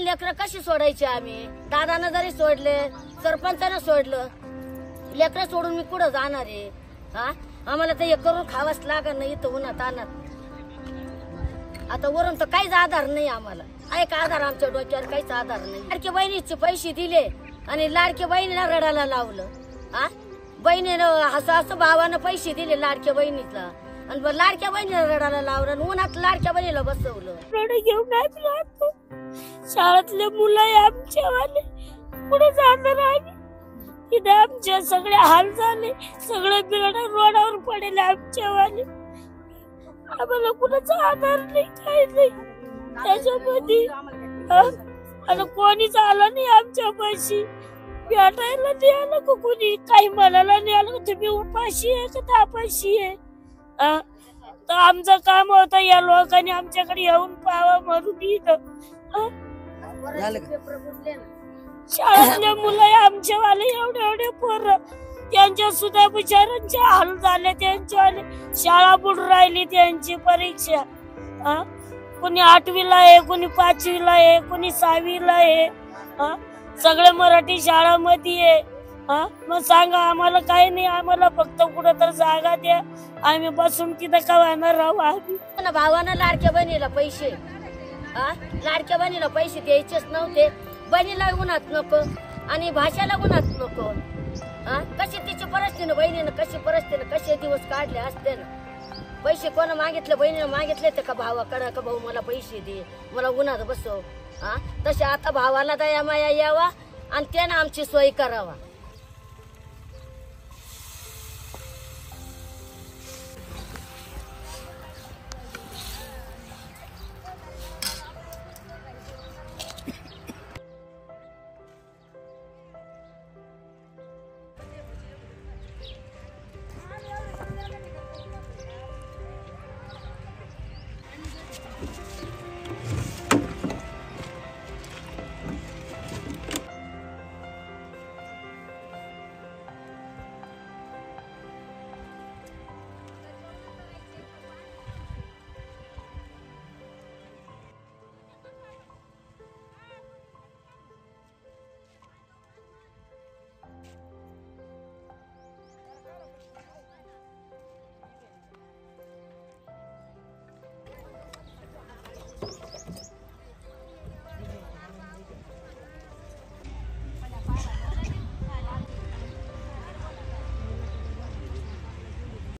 लहान लेकरं कशी सोडायची आम्ही? दादानं जरी सोडले, सरपंचानं सोडलं, लेकरं सोडून मी कुठं जाणार आहे? हा, आम्हाला तर हे करून खावाच लागत नाही इथं उन्हात आणत. आता वरून तर काहीच आधार नाही आम्हाला. एक आधार आमच्या डोक्यावर काहीच आधार नाही. लाडक्या बहिणीचे पैसे दिले आणि लाडक्या बहिणीला रडायला लावलं. हा, बहिणीनं असं भावानं पैसे दिले लाडक्या बहिणीला आणि लाडक्या बहिणीला रडायला लावलं आणि उन्हात लाडक्या बहिणीला बसवलं. रडे घेऊन राहतो. शाळेतले मुलं आमच्यावाले पुढे जाणार आम्ही. इथे आमचे सगळे हाल झाले. सगळे बिरडा रोडावर पडेले आमच्यावाले. आम्हाला कुणाचा आधार नाही, काही नाही त्याच्यामध्ये. आता कोणीच आलं नाही आमच्या पाशी. भेटायला नाही आलं का कोणी, काही म्हणायला नाही आलं का तुम्ही उपाशी आहे का तापाशी आहे. तर आमचं काम होतं या लोकांनी आमच्याकडे येऊन पाहावा म्हणून इथं. शाळेतले मुलं आमच्यावाले एवढे एवढे पोरं, त्यांच्या सुद्धा बिचारांचे हाल झाले. त्यांच्यावाले शाळा बुडून राहिली, त्यांची परीक्षा. कोणी 8वीला आहे, कोणी 5वीला आहे, कोणी 6वीला आहे. सगळे मराठी शाळामध्ये आहे. मग सांगा आम्हाला काही नाही, आम्हाला फक्त कुठं तर जागा द्या, आम्ही बसून तिथं कवायला राहू. आम्ही भावानं लाडक्या बहिणीला पैसे, लाडक्या बहिणीला पैसे द्यायचेच नव्हते. बहिणीला उन्हात नको आणि भाषाला उन्हात नको. कशी तिची परिस्थिती, बहिणीनं कशी परिस्थिती, कसे दिवस काढले असते ना. पैसे कोणा मागितले, बहिणीनं मागितले तर का भावाकडे, का भाऊ मला पैसे दे, मला उन्हात बसव. तसे आता भावाला दया माया यावा आणि त्यानं आमची सोय करावा.